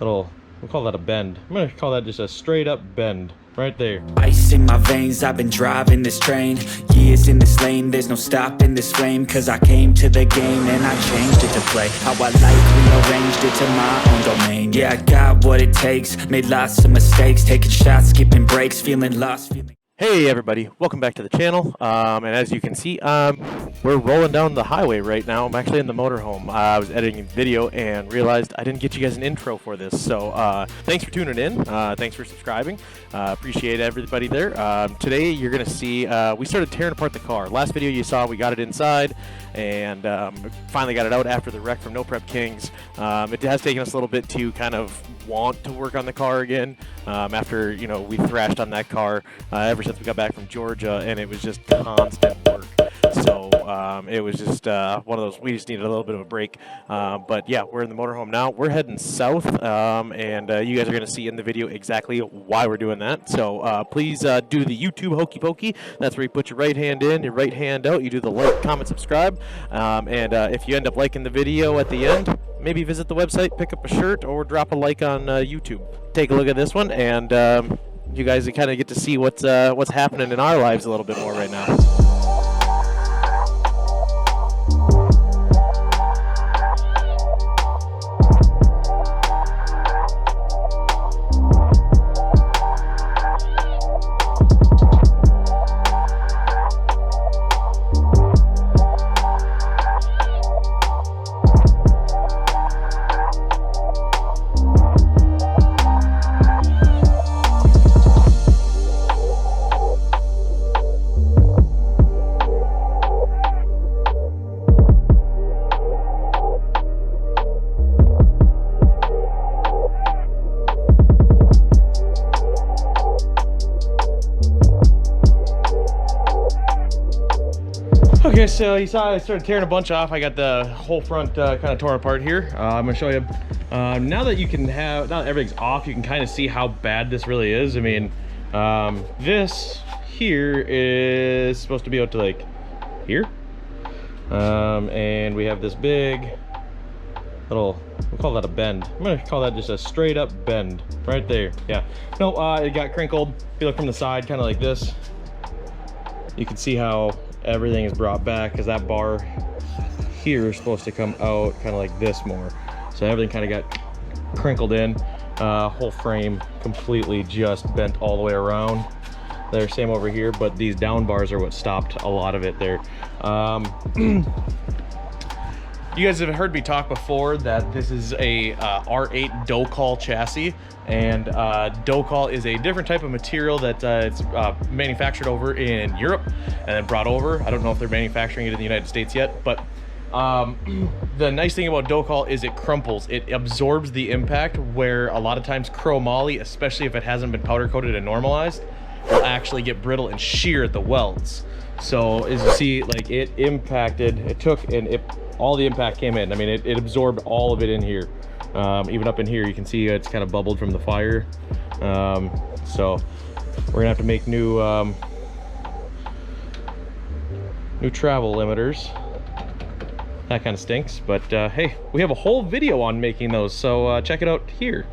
we'll call that a bend. I'm gonna call that just a straight up bend right there. Ice in my veins, I've been driving this train. Years in this lane, there's no stopping this flame. Cause I came to the game and I changed it to play how I like, rearranged it to my own domain. Yeah, I got what it takes, made lots of mistakes, taking shots, skipping breaks, feeling lost, Hey everybody, welcome back to the channel, and as you can see, we're rolling down the highway right now. I'm actually in the motorhome. I was editing a video and realized I didn't get you guys an intro for this, so thanks for tuning in, thanks for subscribing, appreciate everybody there. Today you're going to see, we started tearing apart the car. Last video you saw, we got it inside, and finally got it out after the wreck from No Prep Kings. It has taken us a little bit to kind of want to work on the car again, after, you know, we thrashed on that car ever since we got back from Georgia, and it was just constant work. So it was just one of those, we just needed a little bit of a break. But yeah, we're in the motorhome now. We're heading south, and you guys are going to see in the video exactly why we're doing that. So please do the YouTube hokey pokey. That's where you put your right hand in, your right hand out. You do the like, comment, subscribe. And if you end up liking the video at the end, maybe visit the website, pick up a shirt, or drop a like on YouTube. Take a look at this one, and you guys kind of get to see what's happening in our lives a little bit more right now. Okay, so you saw I started tearing a bunch off. I got the whole front kind of torn apart here. I'm gonna show you. Now that everything's off, you can kind of see how bad this really is. I mean, this here is supposed to be out to like here. And we have this big little, we'll call that a bend. I'm gonna call that just a straight up bend right there. Yeah. No, it got crinkled. If you look from the side, kind of like this, you can see how everything is brought back, because that bar here is supposed to come out kind of like this more. So everything kind of got crinkled in. Whole frame completely just bent all the way around there. Same over here, but these down bars are what stopped a lot of it there. You guys have heard me talk before that this is a R8 Docol chassis, and Docol is a different type of material that it's manufactured over in Europe and then brought over. I don't know if they're manufacturing it in the United States yet, but the nice thing about Docol is it crumples. It absorbs the impact, where a lot of times chromoly, especially if it hasn't been powder coated and normalized, will actually get brittle and shear at the welds. So as you see, like, it impacted, it took, and all the impact came in. I mean, it absorbed all of it in here. Even up in here, you can see it's kind of bubbled from the fire. So we're gonna have to make new travel limiters. That kind of stinks, but hey, we have a whole video on making those, so check it out here.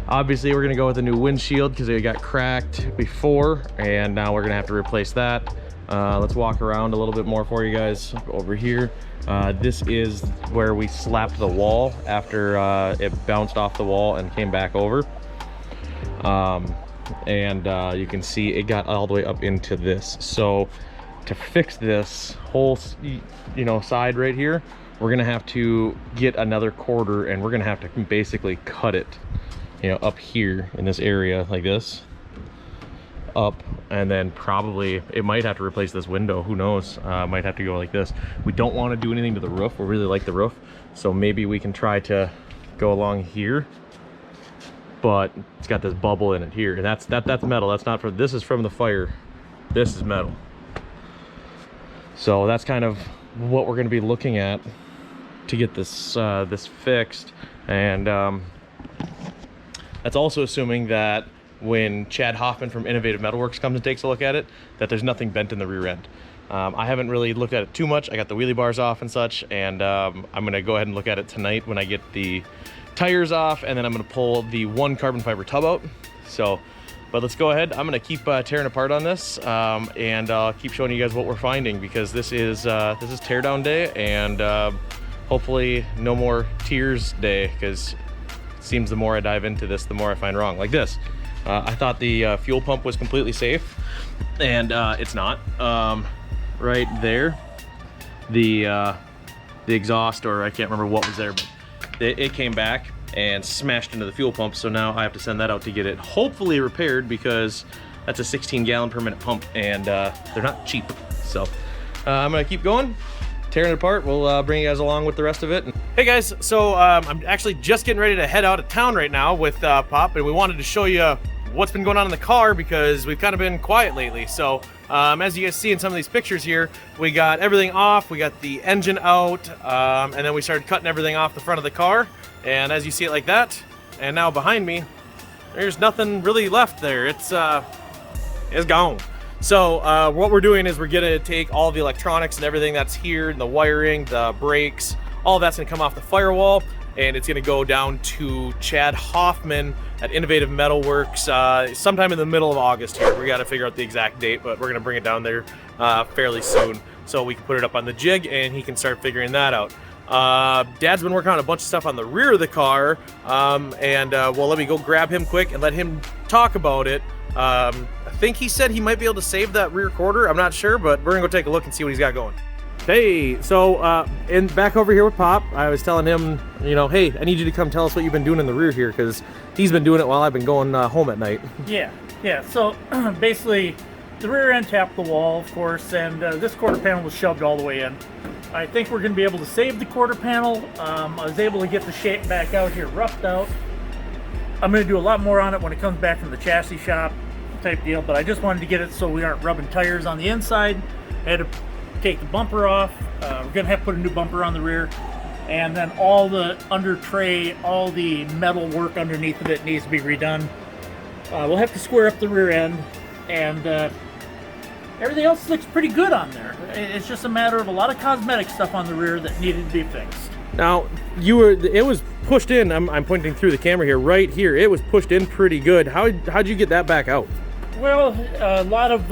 Obviously, we're gonna go with a new windshield because it got cracked before, and now we're gonna have to replace that. Let's walk around a little bit more for you guys over here. This is where we slapped the wall after it bounced off the wall and came back over. You can see it got all the way up into this. So to fix this whole, you know, side right here, we're gonna have to get another quarter, and we're gonna have to basically cut it, you know, up here in this area like this, up, and then probably it might have to replace this window. Who knows? Might have to go like this. We don't want to do anything to the roof. We really like the roof, so maybe we can try to go along here, but it's got this bubble in it here, and that's metal. That's not from, this is from the fire. This is metal. So that's kind of what we're going to be looking at to get this this fixed. And that's also assuming that when Chad Hoffman from Innovative Metalworks comes and takes a look at it, that there's nothing bent in the rear end. I haven't really looked at it too much. I got the wheelie bars off and such, and I'm gonna go ahead and look at it tonight when I get the tires off, and then I'm gonna pull the one carbon fiber tub out. So, but let's go ahead. I'm gonna keep tearing apart on this, and I'll keep showing you guys what we're finding, because this is teardown day, and hopefully no more tears day, because it seems the more I dive into this, the more I find wrong. Like this. I thought the fuel pump was completely safe, and it's not. Right there, the exhaust, or I can't remember what was there, but it came back and smashed into the fuel pump. So now I have to send that out to get it hopefully repaired, because that's a 16-gallon per minute pump, and they're not cheap. So I'm gonna keep going, tearing it apart. We'll bring you guys along with the rest of it. Hey guys, so I'm actually just getting ready to head out of town right now with Pop, and we wanted to show you what's been going on in the car, because we've kind of been quiet lately. So as you guys see in some of these pictures here, we got everything off, we got the engine out, and then we started cutting everything off the front of the car, and as you see it like that, and now behind me, there's nothing really left there. It's gone. So what we're doing is we're gonna take all the electronics and everything that's here, and the wiring, the brakes, all that's gonna come off the firewall, and it's gonna go down to Chad Hoffman at Innovative Metalworks sometime in the middle of August here. We got to figure out the exact date, but we're gonna bring it down there fairly soon, so we can put it up on the jig and he can start figuring that out. Dad's been working on a bunch of stuff on the rear of the car, well, let me go grab him quick and let him talk about it. I think he said he might be able to save that rear quarter. I'm not sure, but we're gonna go take a look and see what he's got going. Hey, so back over here with Pop, I was telling him, you know, hey, I need you to come tell us what you've been doing in the rear here, because he's been doing it while I've been going home at night. Yeah. So basically, the rear end tapped the wall, of course, and this quarter panel was shoved all the way in. I think we're going to be able to save the quarter panel. I was able to get the shape back out here, roughed out. I'm going to do a lot more on it when it comes back from the chassis shop type deal, but I just wanted to get it so we aren't rubbing tires on the inside. I had to take the bumper off. We're going to have to put a new bumper on the rear, and then all the under tray, all the metal work underneath of it needs to be redone. We'll have to square up the rear end, and everything else looks pretty good on there. It's just a matter of a lot of cosmetic stuff on the rear that needed to be fixed. Now, it was pushed in, I'm pointing through the camera here, right here. It was pushed in pretty good. How'd you get that back out? Well, a lot of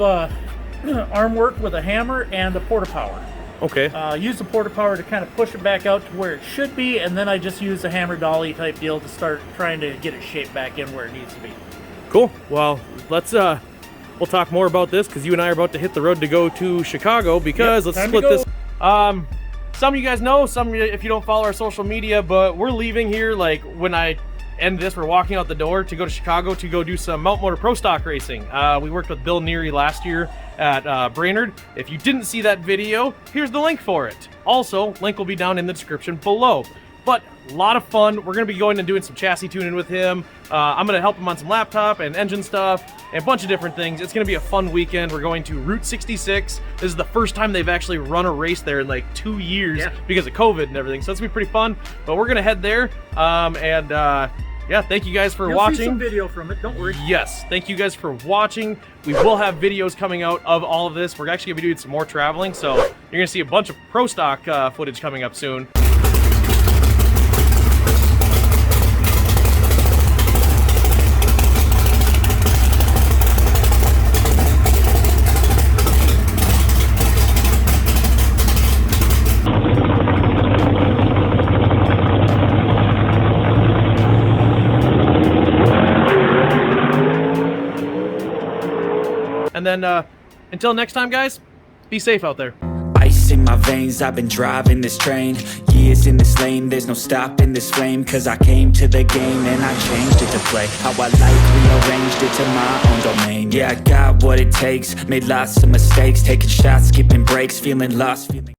arm work with a hammer and a porta power. Okay. Use the porta power to kind of push it back out to where it should be, and then I just use a hammer dolly type deal to start trying to get it shaped back in where it needs to be. Cool. Well, let's we'll talk more about this, because you and I are about to hit the road to go to Chicago, because let's split this. Some of you guys know, some if you don't follow our social media, but we're leaving here, like when I end this, we're walking out the door to go to Chicago to go do some Mount Motor Pro Stock racing. We worked with Bill Neary last year at Brainerd. If you didn't see that video, here's the link for it. Also, link will be down in the description below. But a lot of fun. We're going to be going and doing some chassis tuning with him. I'm going to help him on some laptop and engine stuff and a bunch of different things. It's going to be a fun weekend. We're going to Route 66. This is the first time they've actually run a race there in like 2 years because of COVID and everything. So it's going to be pretty fun. But we're going to head there. Yeah, thank you guys for watching. See some video from it, don't worry. Yes, thank you guys for watching. We will have videos coming out of all of this. We're actually going to be doing some more traveling, so you're going to see a bunch of Pro Stock footage coming up soon. And then, until next time, guys, be safe out there. Ice in my veins, I've been driving this train. Years in this lane, there's no stopping this flame. Cause I came to the game and I changed it to play how I like, rearranged it to my own domain. Yeah, I got what it takes, made lots of mistakes, taking shots, skipping breaks, feeling lost, feeling